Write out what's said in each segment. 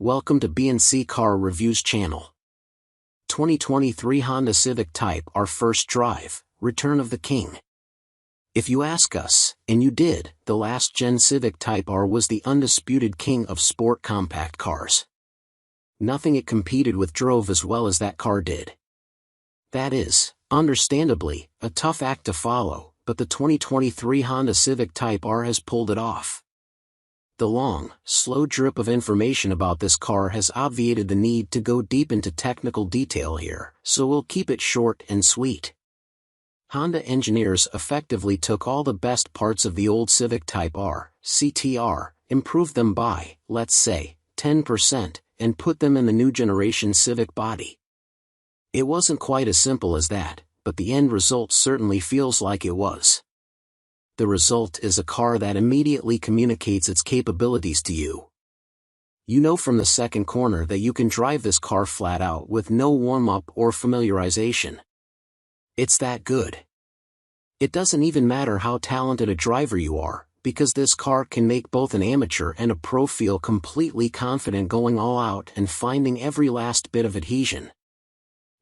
Welcome to B&C Car Reviews channel. 2023 Honda Civic Type R First Drive, Return of the King. If you ask us, and you did, the last gen Civic Type R was the undisputed king of sport compact cars. Nothing it competed with drove as well as that car did. That is, understandably, a tough act to follow, but the 2023 Honda Civic Type R has pulled it off. The long, slow drip of information about this car has obviated the need to go deep into technical detail here, so we'll keep it short and sweet. Honda engineers effectively took all the best parts of the old Civic Type R, CTR, improved them by, let's say, 10%, and put them in the new generation Civic body. It wasn't quite as simple as that, but the end result certainly feels like it was. The result is a car that immediately communicates its capabilities to you. You know from the second corner that you can drive this car flat out with no warm-up or familiarization. It's that good. It doesn't even matter how talented a driver you are, because this car can make both an amateur and a pro feel completely confident going all out and finding every last bit of adhesion.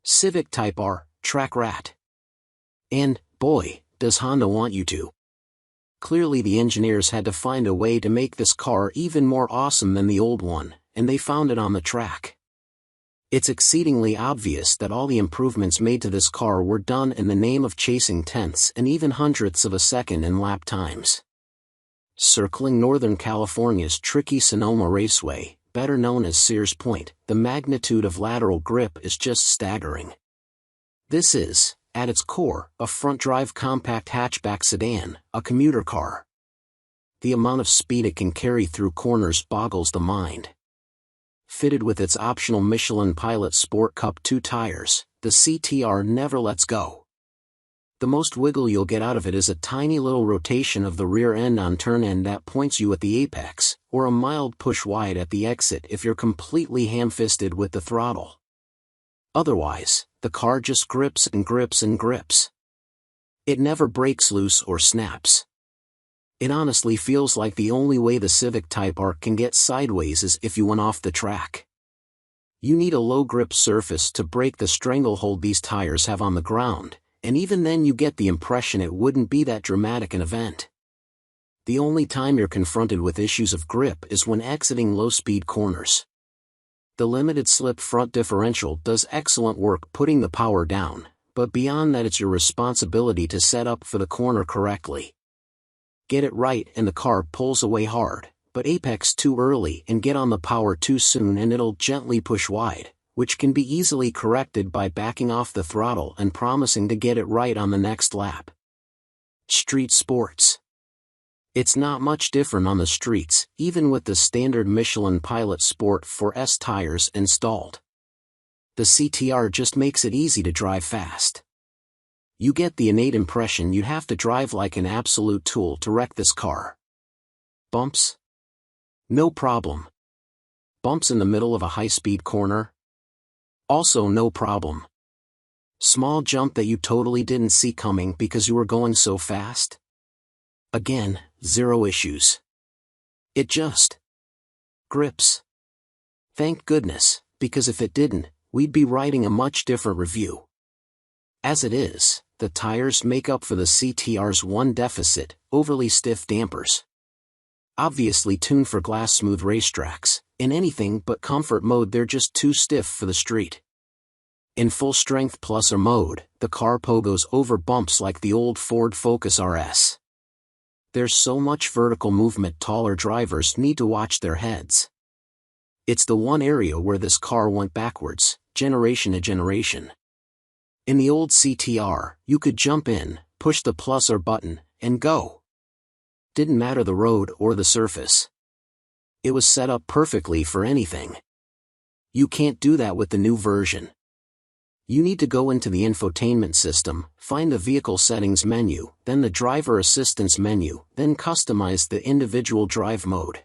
Civic Type R, track rat. And, boy, does Honda want you to. Clearly the engineers had to find a way to make this car even more awesome than the old one, and they found it on the track. It's exceedingly obvious that all the improvements made to this car were done in the name of chasing tenths and even hundredths of a second in lap times. Circling Northern California's tricky Sonoma Raceway, better known as Sears Point, the magnitude of lateral grip is just staggering. This is, at its core, a front-drive compact hatchback sedan, a commuter car. The amount of speed it can carry through corners boggles the mind. Fitted with its optional Michelin Pilot Sport Cup 2 tires, the CTR never lets go. The most wiggle you'll get out of it is a tiny little rotation of the rear end on turn end that points you at the apex, or a mild push wide at the exit if you're completely ham-fisted with the throttle. Otherwise, the car just grips and grips and grips. It never breaks loose or snaps. It honestly feels like the only way the Civic Type R can get sideways is if you went off the track. You need a low grip surface to break the stranglehold these tires have on the ground, and even then you get the impression it wouldn't be that dramatic an event. The only time you're confronted with issues of grip is when exiting low-speed corners. The limited slip front differential does excellent work putting the power down, but beyond that it's your responsibility to set up for the corner correctly. Get it right and the car pulls away hard, but apex too early and get on the power too soon and it'll gently push wide, which can be easily corrected by backing off the throttle and promising to get it right on the next lap. Street sports. It's not much different on the streets, even with the standard Michelin Pilot Sport 4S tires installed. The CTR just makes it easy to drive fast. You get the innate impression you'd have to drive like an absolute tool to wreck this car. Bumps? No problem. Bumps in the middle of a high-speed corner? Also no problem. Small jump that you totally didn't see coming because you were going so fast? Again, zero issues. It just grips. Thank goodness, because if it didn't, we'd be writing a much different review. As it is, the tires make up for the CTR's one deficit, overly stiff dampers. Obviously tuned for glass-smooth racetracks, in anything but comfort mode they're just too stiff for the street. In full-strength pluser mode, the car pogos over bumps like the old Ford Focus RS. There's so much vertical movement taller drivers need to watch their heads. It's the one area where this car went backwards, generation to generation. In the old CTR, you could jump in, push the plus or button, and go. Didn't matter the road or the surface. It was set up perfectly for anything. You can't do that with the new version. You need to go into the infotainment system, find the vehicle settings menu, then the driver assistance menu, then customize the individual drive mode.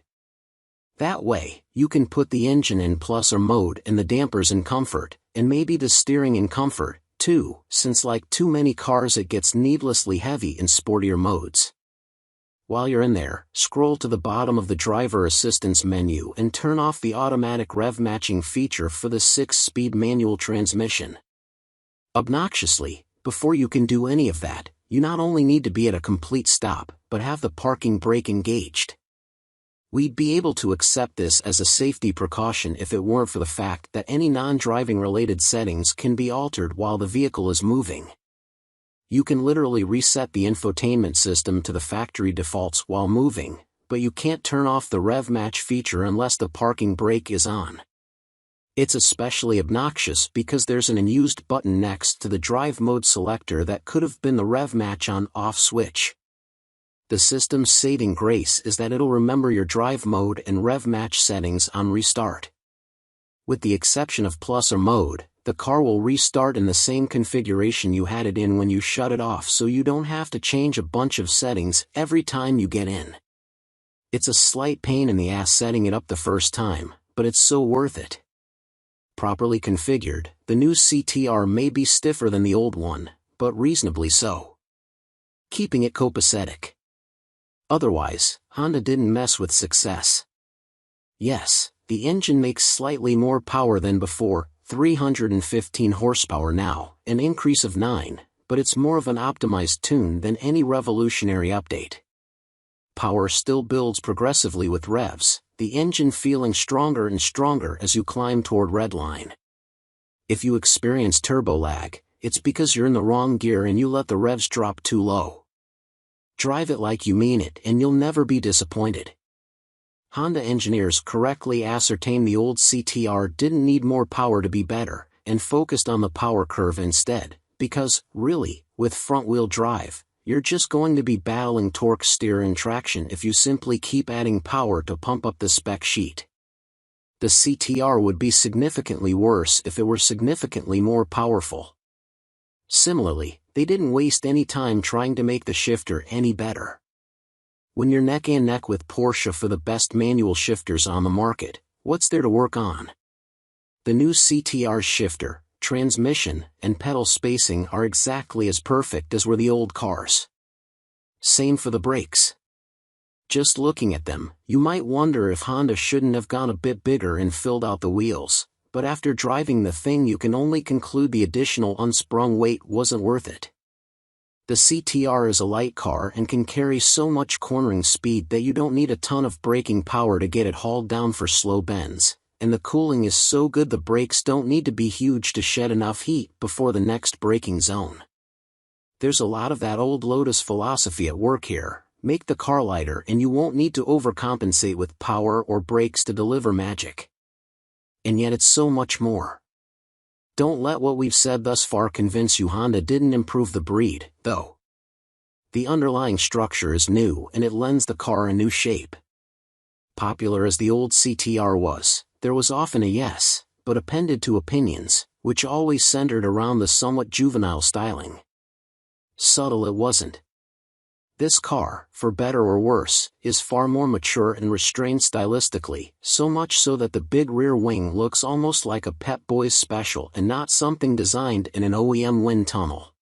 That way, you can put the engine in plus or mode and the dampers in comfort, and maybe the steering in comfort, too, since like too many cars it gets needlessly heavy in sportier modes. While you're in there, scroll to the bottom of the driver assistance menu and turn off the automatic rev matching feature for the 6-speed manual transmission. Obnoxiously, before you can do any of that, you not only need to be at a complete stop, but have the parking brake engaged. We'd be able to accept this as a safety precaution if it weren't for the fact that any non-driving related settings can be altered while the vehicle is moving. You can literally reset the infotainment system to the factory defaults while moving, but you can't turn off the rev match feature unless the parking brake is on. It's especially obnoxious because there's an unused button next to the drive mode selector that could have been the rev match on/off switch. The system's saving grace is that it'll remember your drive mode and rev match settings on restart. With the exception of plus or mode, the car will restart in the same configuration you had it in when you shut it off, so you don't have to change a bunch of settings every time you get in. It's a slight pain in the ass setting it up the first time, but it's so worth it. Properly configured, the new CTR may be stiffer than the old one, but reasonably so, keeping it copacetic. Otherwise, Honda didn't mess with success. Yes, the engine makes slightly more power than before, 315 horsepower now, an increase of 9, but it's more of an optimized tune than any revolutionary update. Power still builds progressively with revs, the engine feeling stronger and stronger as you climb toward redline. If you experience turbo lag, it's because you're in the wrong gear and you let the revs drop too low. Drive it like you mean it and you'll never be disappointed. Honda engineers correctly ascertained the old CTR didn't need more power to be better, and focused on the power curve instead, because, really, with front-wheel drive, you're just going to be battling torque, steer and traction if you simply keep adding power to pump up the spec sheet. The CTR would be significantly worse if it were significantly more powerful. Similarly, they didn't waste any time trying to make the shifter any better. When you're neck and neck with Porsche for the best manual shifters on the market, what's there to work on? The new CTR's shifter, transmission, and pedal spacing are exactly as perfect as were the old cars. Same for the brakes. Just looking at them, you might wonder if Honda shouldn't have gone a bit bigger and filled out the wheels, but after driving the thing you can only conclude the additional unsprung weight wasn't worth it. The CTR is a light car and can carry so much cornering speed that you don't need a ton of braking power to get it hauled down for slow bends, and the cooling is so good the brakes don't need to be huge to shed enough heat before the next braking zone. There's a lot of that old Lotus philosophy at work here: make the car lighter and you won't need to overcompensate with power or brakes to deliver magic. And yet it's so much more. Don't let what we've said thus far convince you Honda didn't improve the breed, though. The underlying structure is new and it lends the car a new shape. Popular as the old CTR was, there was often a yes, but appended to opinions, which always centered around the somewhat juvenile styling. Subtle it wasn't. This car, for better or worse, is far more mature and restrained stylistically, so much so that the big rear wing looks almost like a Pep Boys special and not something designed in an OEM wind tunnel.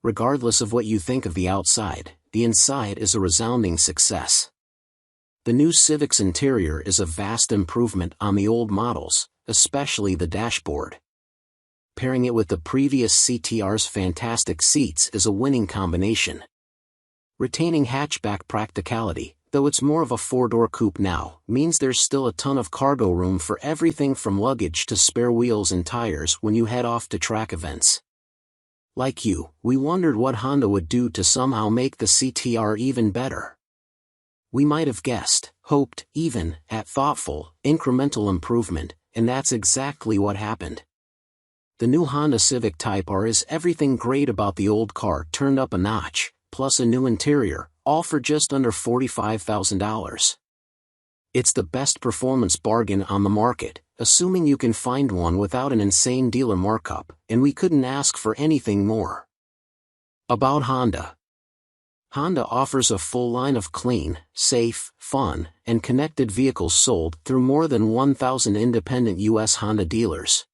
Regardless of what you think of the outside, the inside is a resounding success. The new Civic's interior is a vast improvement on the old models, especially the dashboard. Pairing it with the previous CTR's fantastic seats is a winning combination. Retaining hatchback practicality, though it's more of a four-door coupe now, means there's still a ton of cargo room for everything from luggage to spare wheels and tires when you head off to track events. Like you, we wondered what Honda would do to somehow make the CTR even better. We might have guessed, hoped, even, at thoughtful, incremental improvement, and that's exactly what happened. The new Honda Civic Type R is everything great about the old car turned up a notch, plus a new interior, all for just under $45,000. It's the best performance bargain on the market, assuming you can find one without an insane dealer markup, and we couldn't ask for anything more. About Honda. Honda offers a full line of clean, safe, fun, and connected vehicles sold through more than 1,000 independent U.S. Honda dealers.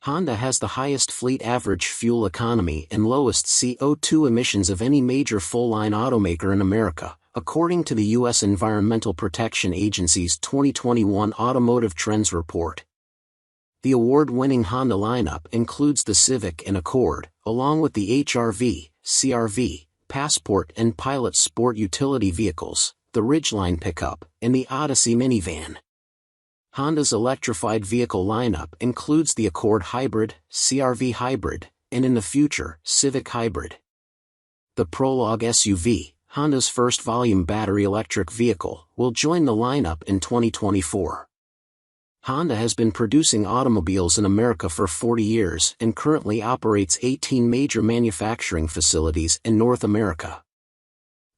Honda has the highest fleet average fuel economy and lowest CO2 emissions of any major full-line automaker in America, according to the U.S. Environmental Protection Agency's 2021 Automotive Trends Report. The award-winning Honda lineup includes the Civic and Accord, along with the HR-V, CR-V, Passport and Pilot sport utility vehicles, the Ridgeline pickup, and the Odyssey minivan. Honda's electrified vehicle lineup includes the Accord Hybrid, CR-V Hybrid, and in the future, Civic Hybrid. The Prologue SUV, Honda's first volume battery electric vehicle, will join the lineup in 2024. Honda has been producing automobiles in America for 40 years and currently operates 18 major manufacturing facilities in North America.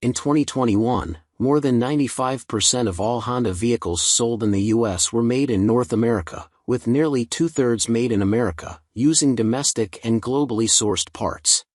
In 2021, more than 95% of all Honda vehicles sold in the U.S. were made in North America, with nearly two-thirds made in America, using domestic and globally sourced parts.